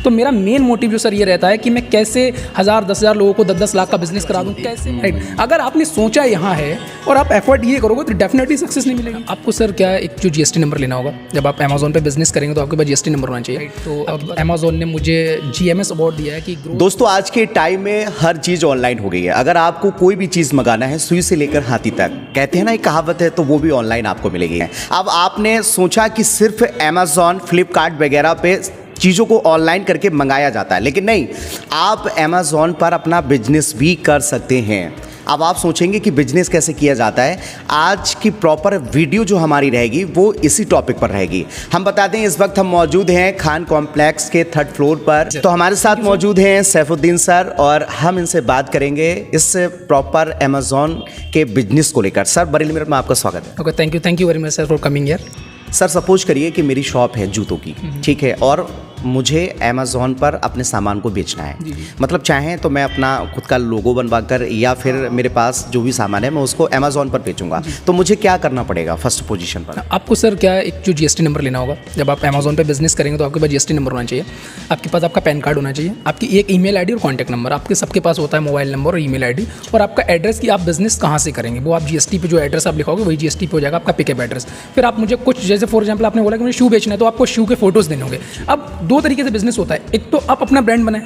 तो मेरा main motive जो सर ये रहता है कि मैं कैसे 1000 10,000 लोगों को 10-10 लाख का बिजनेस करा दूँ, कैसे, राइट। अगर आपने सोचा यहाँ है और आप एफर्ट ये करोगे तो डेफिनेटली सक्सेस नहीं मिलेगी। आपको सर क्या एक जो GST नंबर लेना होगा, जब आप अमेजोन पे बिजनेस करेंगे तो आपके पास GST नंबर होना चाहिए। तो अब अमेजोन ने मुझे GMS अवार्ड दिया है कि दोस्तों आज के टाइम में हर चीज़ ऑनलाइन हो गई है। अगर आपको कोई भी चीज़ मंगाना है, सुई से लेकर हाथी तक, कहते हैं ना एक कहावत है, तो वो भी ऑनलाइन आपको मिलेगी। अब आपने सोचा कि सिर्फ अमेजोन, फ्लिपकार्ट वगैरह पे चीज़ों को ऑनलाइन करके मंगाया जाता है, लेकिन नहीं, आप अमेजोन पर अपना बिजनेस भी कर सकते हैं। अब आप सोचेंगे कि बिजनेस कैसे किया जाता है। आज की प्रॉपर वीडियो जो हमारी रहेगी वो इसी टॉपिक पर रहेगी। हम बता दें इस वक्त हम मौजूद हैं खान कॉम्प्लेक्स के 3rd फ्लोर पर। तो हमारे साथ मौजूद हैं सैफुद्दीन सर और हम इनसे बात करेंगे इस प्रॉपर अमेजोन के बिजनेस को लेकर। सर बरेली में आपका स्वागत है। Okay, thank you very much sir for coming here. Sir suppose करिए कि मेरी शॉप है जूतों की, ठीक है, और मुझे अमेज़ॉन पर अपने सामान को बेचना है। मतलब चाहें तो मैं अपना खुद का लोगो बनवा कर या फिर मेरे पास जो भी सामान है मैं उसको अमेज़ॉन पर बेचूंगा, तो मुझे क्या करना पड़ेगा फर्स्ट पोजीशन पर? आपको सर क्या एक जो GST नंबर लेना होगा, जब आप अमेज़ॉन पे बिजनेस करेंगे तो आपके पास GST नंबर होना चाहिए, आपके पास आपका पैन कार्ड होना चाहिए, आपकी एक ईमेल आईडी और कॉन्टैक्ट नंबर, आपके सबके पास होता है मोबाइल नंबर और ईमेल आईडी, और आपका एड्रेस कि आप बिजनेस कहाँ से करेंगे वो आप GST पे जो एड्रेस आप लिखोगे वही GST पे हो जाएगा आपका पिकअप एड्रेस। फिर आप मुझे कुछ, जैसे फॉर एग्जाम्पल आपने बोला कि मुझे शू बेचना है, तो आपको शू के फोटोज़ देने होंगे। अब 2 तरीके से बिजनेस होता है, एक तो आप अपना ब्रांड बनाएं,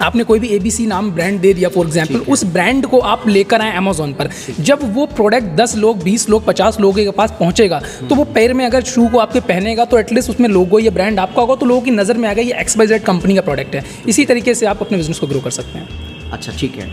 आपने कोई भी ABC नाम ब्रांड दे दिया फॉर एग्जांपल, उस ब्रांड को आप लेकर आए अमेज़ॉन पर। जब वो प्रोडक्ट 10 लोग, 20 लोग, 50 लोगों के पास पहुंचेगा तो वो पैर में अगर शू को आपके पहनेगा तो एटलीस्ट उसमें लोगो, ये ब्रांड आपका होगा, तो लोगों की नज़र में आ गया ये XYZ कंपनी का प्रोडक्ट है। इसी तरीके से आप अपने बिजनेस को ग्रो कर सकते हैं। अच्छा ठीक है,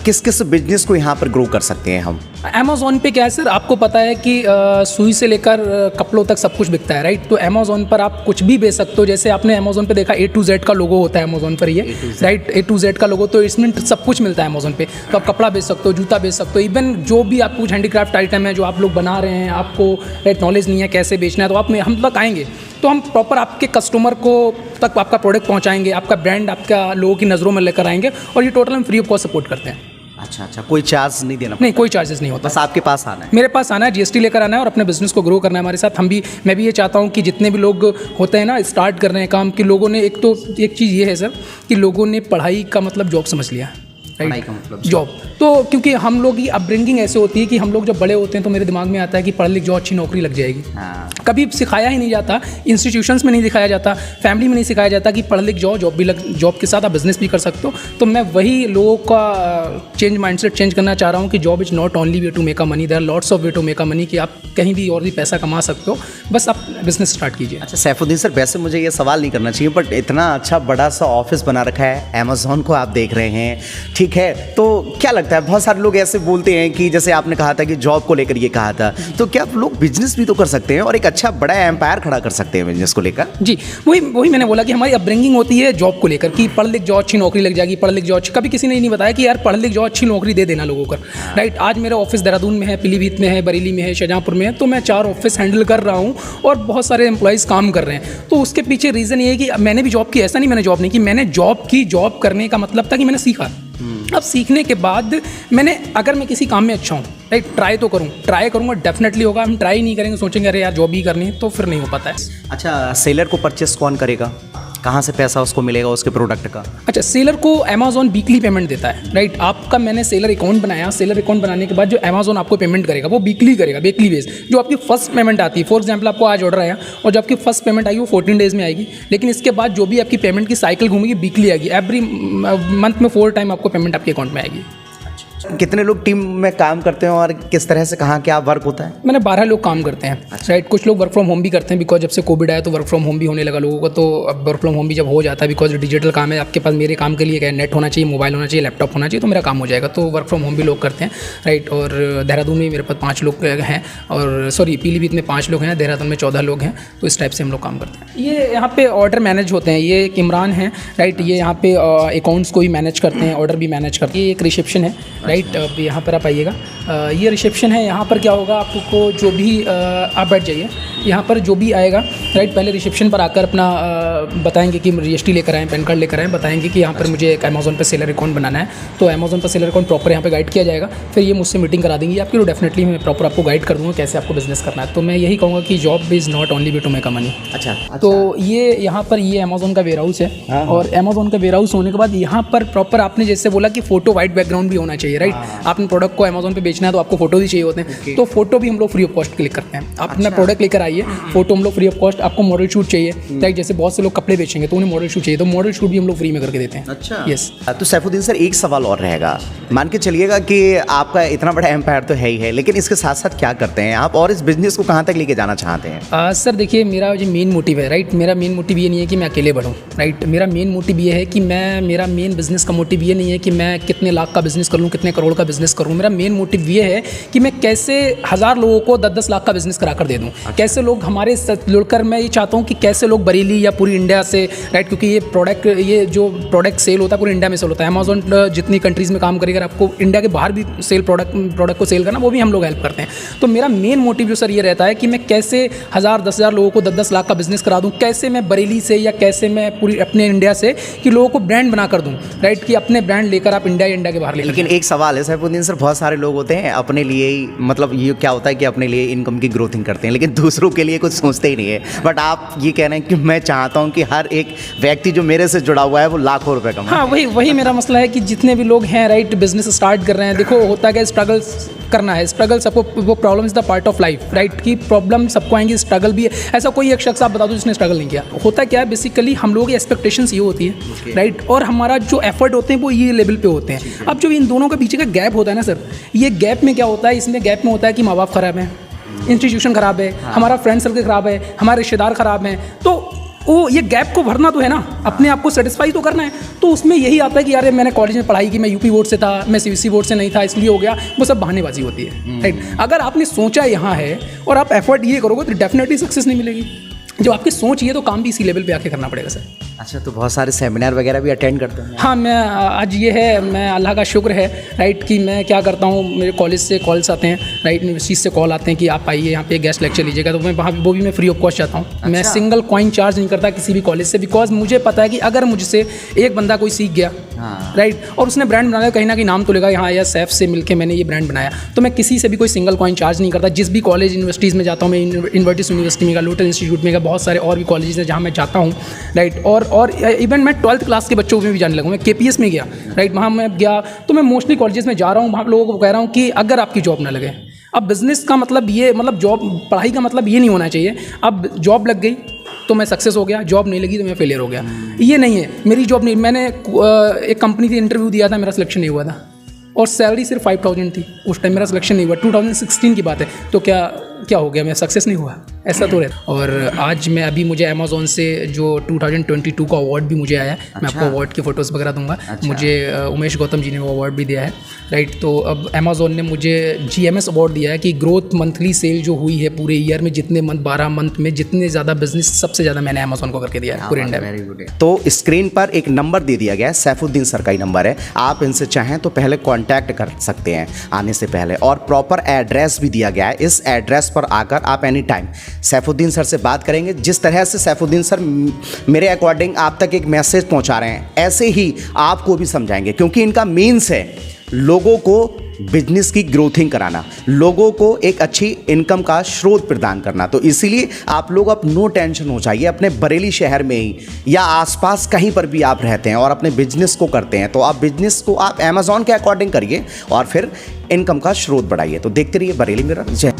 किस किस बिजनेस को यहाँ पर ग्रो कर सकते हैं हम? अमेज़ॉन पे क्या है सर, आपको पता है कि सुई से लेकर कपड़ों तक सब कुछ बिकता है, राइट। तो अमेज़ॉन पर आप कुछ भी बेच सकते हो। जैसे आपने अमेज़ॉन पे देखा A to Z का लोगो होता है अमेज़ॉन पर, ये राइट, A to Z का लोगो, तो इसमें सब कुछ मिलता है अमेज़ॉन पे। तो आप कपड़ा बेच सकते हो, जूता बेच सकते हो, इवन जो भी आपको कुछ हैंडीक्राफ्ट आइटम है जो आप लोग बना रहे हैं, आपको राइट नॉलेज नहीं है कैसे बेचना है, तो आप हम तक आएंगे तो हम प्रॉपर आपके कस्टमर को तक आपका प्रोडक्ट पहुंचाएंगे, आपका ब्रांड आपका लोगों की नज़रों में लेकर आएंगे, और ये टोटल हम फ्री ऑफ कॉस्ट सपोर्ट करते हैं। अच्छा, कोई चार्ज नहीं देना? नहीं, कोई चार्जेस नहीं होता, बस आपके पास आना है। मेरे पास आना है, GST लेकर आना है और अपने बिजनेस को ग्रो करना है हमारे साथ। मैं भी ये चाहता हूँ कि जितने भी लोग होते हैं ना स्टार्ट कर रहे हैं काम, कि लोगों ने एक चीज़ ये है सर कि लोगों ने पढ़ाई का मतलब जॉब समझ लिया, पढ़ाई का मतलब जॉब। तो क्योंकि हम लोग की अपब्रिंगिंग ऐसे होती है कि हम लोग जब बड़े होते हैं तो मेरे दिमाग में आता है कि पढ़ लिख जाओ, अच्छी नौकरी लग जाएगी। कभी सिखाया ही नहीं जाता, इंस्टीट्यूशंस में नहीं दिखाया जाता, फैमिली में नहीं सिखाया जाता कि पढ़ लिख जाओ, जॉब के साथ आप बिजनेस भी कर सकते हो। तो मैं वही लोगों का माइंडसेट चेंज करना चाह रहा हूँ कि job is not only way to make a money, there are lots of way to make a money, कि आप कहीं भी और भी पैसा कमा सकते हो, बस आप बिजनेस स्टार्ट कीजिए। अच्छा सैफुद्दीन सर, वैसे मुझे ये सवाल नहीं करना चाहिए, बट इतना अच्छा बड़ा सा ऑफिस बना रखा है, अमेज़ॉन को आप देख रहे हैं, ठीक है, तो क्या लगता है बहुत सारे लोग ऐसे बोलते हैं कि जैसे आपने कहा था कि जॉब को लेकर ये कहा था, तो क्या लोग बिजनेस भी तो कर सकते हैं और एक अच्छा बड़ा एम्पायर खड़ा कर सकते हैं बिजनेस को लेकर? जी, वही मैंने बोला कि हमारी अपब्रिंगिंग होती है जॉब को लेकर कि पढ़ लिख जाओ, अच्छी नौकरी लग जाएगी, पढ़ लिख जाओ। कभी किसी ने नहीं बताया कि यार पढ़ लिख जाओ, अच्छी नौकरी दे देना लोगों को, राइट। आज मेरा ऑफिस देहरादून में है, पीलीभीत में है, बरेली में है, शाहजहाँपुर में है, तो मैं 4 ऑफिस हैंडल कर रहा हूँ और बहुत सारे एम्प्लॉइज़ काम कर रहे हैं। तो उसके पीछे रीज़न ये है कि मैंने भी जॉब की, ऐसा नहीं मैंने जॉब नहीं की, मैंने जॉब की। जॉब करने का मतलब था कि मैंने सीखा। अब सीखने के बाद अगर मैं किसी काम में अच्छा हूँ, राइट, ट्राई करूँगा, डेफिनेटली होगा। हम ट्राई नहीं करेंगे, सोचेंगे अरे यार जॉब ही करनी है, तो फिर नहीं हो पाता है। अच्छा, सेलर को परचेस कौन करेगा? कहाँ से पैसा उसको मिलेगा उसके प्रोडक्ट का? अच्छा, सेलर को अमेज़ॉन वीकली पेमेंट देता है, राइट। आपका मैंने सेलर अकाउंट बनाया, सेलर अकाउंट बनाने के बाद जो अमेज़ॉन आपको पेमेंट करेगा वो वीकली करेगा, वीकली बेस। जो आपकी फर्स्ट पेमेंट आती है, फॉर एग्जांपल आपको आज ऑर्डर आया और जो आपकी फर्स्ट पेमेंट आएगी वो 14 डेज़ में आएगी, लेकिन इसके बाद जो भी आपकी पेमेंट की साइकिल घूमेगी वीकली आएगी। एवरी मंथ में 4 टाइम आपको पेमेंट आपके अकाउंट में आएगी। कितने लोग टीम में काम करते हैं और किस तरह से कहाँ क्या वर्क होता है? मैंने 12 लोग काम करते हैं, राइट। कुछ लोग वर्क फ्रॉम होम भी करते हैं, बिकॉज जब से कोविड आया तो वर्क फ्रॉम होम भी होने लगा लोगों को। तो अब वर्क फ्रॉम होम भी जब हो जाता है, बिकॉज डिजिटल काम है, आपके पास मेरे काम के लिए क्या है, नेट होना चाहिए, मोबाइल होना चाहिए, लैपटॉप होना चाहिए, तो मेरा काम हो जाएगा। तो वर्क फ्रॉम होम भी लोग करते हैं, राइट। और देहरादून में मेरे पास 5 लोग हैं, और पीलीभीत में 5 लोग हैं, देहरादून में 14 लोग हैं। तो इस टाइप से हम लोग काम करते हैं। ये यहाँ पे ऑर्डर मैनेज होते हैं, ये एक इमरान है, राइट। ये यहाँ पे अकाउंट्स को भी मैनेज करते हैं, ऑर्डर भी मैनेज करते हैं। ये एक रिसेप्शन है, राइट। यहाँ पर आप आइएगा, ये रिसेप्शन है। यहाँ पर क्या होगा, आपको जो भी आप बैठ जाइए, यहाँ पर जो भी आएगा राइट, पहले रिसेप्शन पर आकर अपना बताएंगे कि जीएसटी लेकर आएँ, पैन कार्ड लेकर आएँ, बताएंगे कि यहाँ पर मुझे एक अमेज़ॉन पे सेलर अकाउंट बनाना है, तो अमेज़ॉन पर सेलर अकाउंट प्रॉपर यहाँ पे गाइड किया जाएगा। फिर ये मुझसे मीटिंग करा देंगी आपकी, तो डेफिनेटली मैं प्रॉपर आपको गाइड कर दूँगा कैसे आपको बिजनेस करना है। तो मैं यही कहूँगा कि job is not only way to make a money. अच्छा, तो ये यहाँ पर ये अमेज़ॉन का वेयर हाउस है, और अमेज़ॉन का वेयर हाउस होने के बाद यहाँ पर प्रॉपर आपने जैसे बोला कि फोटो वाइट बैकग्राउंड भी होना चाहिए, राइट। आपने प्रोडक्ट को अमेज़ॉन पे बेचना है तो आपको फोटो भी चाहिए होते हैं, तो फोटो भी हम लोग फ्री ऑफ कॉस्ट क्लिक करते हैं। आप अपना प्रोडक्ट लेकर आइए, फोटो हम लोग फ्री ऑफ कॉस्ट, आपको मॉडल शूट चाहिए, राइट, जैसे बहुत से लोग कपड़े बेचेंगे तो उन्हें मॉडल शूट चाहिए, तो मॉडल शूट भी हम लोग फ्री में करके देते हैं। अच्छा, यस। तो सैफुद्दीन सर एक सवाल और रहेगा, मान के चलिएगा कि आपका इतना बड़ा एम्पायर तो है ही है, लेकिन इसके साथ साथ क्या करते हैं आप और इस बिजनेस को कहाँ तक लेके जाना चाहते हैं? सर देखिए, मेरा जो मेन मोटिव है, राइट, मेरा मेन मोटिव ये नहीं है कि मैं अकेले बढ़ूँ, राइट। मेरा मेन मोटिव ये है कि मेरा मेन बिजनेस का मोटिव ये नहीं है कि मैं कितने लाख का बिजनेस कर लूँ, कितने करोड़ का बिजनेस करूँ। मेरा मेन मोटिव ये है कि मैं कैसे 1000 लोगों को 10-10 लाख का बिजनेस करा कर दे दूँ। कैसे लोग हमारे साथ जुड़कर, मैं ये चाहता हूँ कि कैसे लोग बरेली या पूरी इंडिया से, राइट, क्योंकि ये जो प्रोडक्ट सेल होता है पूरी इंडिया में सेल होता है। अमेज़ॉन जितनी कंट्रीज़ में काम करेगा, आपको इंडिया के बाहर भी सेल प्रोडक्ट को सेल करना, वो भी हम लोग हेल्प करते हैं। तो मेरा मेन मोटिव जो सर ये रहता है कि मैं कैसे 1000-10,000 लोगों को 10-10 लाख का बिजनेस करा दूँ, कैसे मैं बरेली से या कैसे मैं पूरी अपने इंडिया से कि लोगों को ब्रांड बना कर दूँ, राइट, कि अपने ब्रांड लेकर आप इंडिया के बाहर ले। लेकिन एक सवाल है सैफुद्दीन सर, बहुत सारे लोग होते हैं अपने लिए ही, मतलब ये क्या होता है कि अपने लिए इनकम की ग्रोथिंग करते हैं, लेकिन दूसरों के लिए कुछ सोचते ही नहीं है। बट आप ये कह रहे हैं कि मैं चाहता हूँ कि हर एक व्यक्ति जो मेरे से जुड़ा हुआ है वो लाखों रुपए कमाए। हाँ, वही मेरा मसला है कि जितने भी लोग हैं, राइट, बिजनेस स्टार्ट कर रहे हैं, देखो होता क्या, स्ट्रगल करना है, स्ट्रगल सबको, वो problem is the part of life, right, कि प्रॉब्लम सबको आएंगी, स्ट्रगल भी है। ऐसा कोई एक शख्स आप बता दो जिसने स्ट्रगल नहीं किया। होता क्या है, बेसिकली हम लोगों की एक्सपेक्टेशंस ये होती है, राइट, और हमारा जो एफर्ट होते हैं वो ये लेवल पे होते हैं। अब जो इन दोनों के पीछे का गैप होता है ना सर, ये गैप में क्या होता है, इसमें गैप में होता है कि माँ बाप खराब हैं, इंस्टीट्यूशन खराब है, हमारा फ्रेंड सर्कल खराब है, हमारे रिश्तेदार खराब हैं, तो वो ये गैप को भरना तो है ना, अपने आप को सेटिस्फाई तो करना है। तो उसमें यही आता है कि यार मैंने कॉलेज में पढ़ाई की, मैं यूपी बोर्ड से था, मैं सीबीएसई बोर्ड से नहीं था, इसलिए हो गया, वो सब बहानेबाजी होती है, राइट। अगर आपने सोचा यहाँ है और आप एफर्ट ये करोगे तो डेफिनेटली सक्सेस नहीं मिलेगी। जब आपकी सोच ये, तो काम भी इसी लेवल पे आके करना पड़ेगा सर। अच्छा, तो बहुत सारे सेमिनार वगैरह भी अटेंड करते हैं? हाँ, मैं आज ये है, मैं अल्लाह का शुक्र है, राइट, कि मैं क्या करता हूँ, मेरे कॉलेज से कॉल्स आते हैं, राइट, यूनिवर्सिटी से कॉल आते हैं कि आप आइए यहाँ पे गेस्ट लेक्चर लीजिएगा, तो मैं वहाँ वो भी मैं फ्री ऑफ कॉस्ट जाता हूँ। अच्छा। मैं सिंगल कॉइन चार्ज नहीं करता किसी भी कॉलेज से, बिकॉज मुझे पता है कि अगर मुझसे एक बंदा कोई सीख गया, राइट, और उसने ब्रांड बनाया, कहीं ना कहीं नाम तो लेगा, यहाँ या सैफ से मिलकर मैंने ये ब्रांड बनाया, तो मैं किसी से भी कोई सिंगल कॉइन चार्ज नहीं करता। जिस भी कॉलेज यूनिवर्सिटीज़ में जाता हूँ, मैं इन्वर्टिस यूनिवर्सिटी में, लोटस इंस्टीट्यूट में, बहुत सारे और भी कॉलेज हैं जहाँ मैं जाता हूँ, राइट, और इवन मैं 12th क्लास के बच्चों में भी जाने लगा। मैं केपीएस में गया, राइट, वहाँ मैं गया, तो मैं मोस्टली कॉलेजेस में जा रहा हूँ, वहाँ लोगों को कह रहा हूँ कि अगर आपकी जॉब ना लगे, अब बिजनेस का मतलब ये, मतलब जॉब, पढ़ाई का मतलब ये नहीं होना चाहिए, अब जॉब लग गई तो मैं सक्सेस हो गया, जॉब नहीं लगी तो मैं फेलियर हो गया, ये नहीं है। मेरी जॉब नहीं, मैंने एक कंपनी थी, इंटरव्यू दिया था, मेरा सिलेक्शन नहीं हुआ था, और सैलरी सिर्फ 5000 थी, उस टाइम मेरा सिलेक्शन नहीं हुआ, 2016 की बात है, तो क्या हो गया, मैं सक्सेस नहीं हुआ, ऐसा तो रहता। और आज मैं अभी, मुझे अमेज़ॉन से जो 2022 का अवार्ड भी मुझे आया है। अच्छा। मैं आपको अवार्ड की फ़ोटोज़ वगैरह दूंगा। अच्छा। मुझे उमेश गौतम जी ने वो अवार्ड भी दिया है, राइट। तो अब अमेज़ॉन ने मुझे GMS अवार्ड दिया है कि ग्रोथ मंथली सेल जो हुई है पूरे ईयर में, जितने मंथ, 12 मंथ में जितने ज़्यादा बिजनेस, सबसे ज़्यादा मैंने अमेज़ॉन को करके दिया है पूरे इंडिया में। तो स्क्रीन पर एक नंबर दे दिया गया है, सैफुद्दीन सर का ही नंबर है, आप इनसे चाहें तो पहले कॉन्टैक्ट कर सकते हैं आने से पहले, और प्रॉपर एड्रेस भी दिया गया है। इस एड्रेस पर आकर आप एनी टाइम सैफुद्दीन सर से बात करेंगे। जिस तरह से सैफुद्दीन सर मेरे अकॉर्डिंग आप तक एक मैसेज पहुंचा रहे हैं, ऐसे ही आपको भी समझाएंगे, क्योंकि इनका मीन्स है लोगों को बिजनेस की ग्रोथिंग कराना, लोगों को एक अच्छी इनकम का स्रोत प्रदान करना। तो इसीलिए आप लोग अब नो टेंशन हो जाइए, अपने बरेली शहर में ही या आसपास कहीं पर भी आप रहते हैं और अपने बिजनेस को करते हैं, तो आप बिजनेस को आप अमेज़ॉन के अकॉर्डिंग करिए और फिर इनकम का स्रोत बढ़ाइए। तो देखते रहिए बरेली मिरर। जय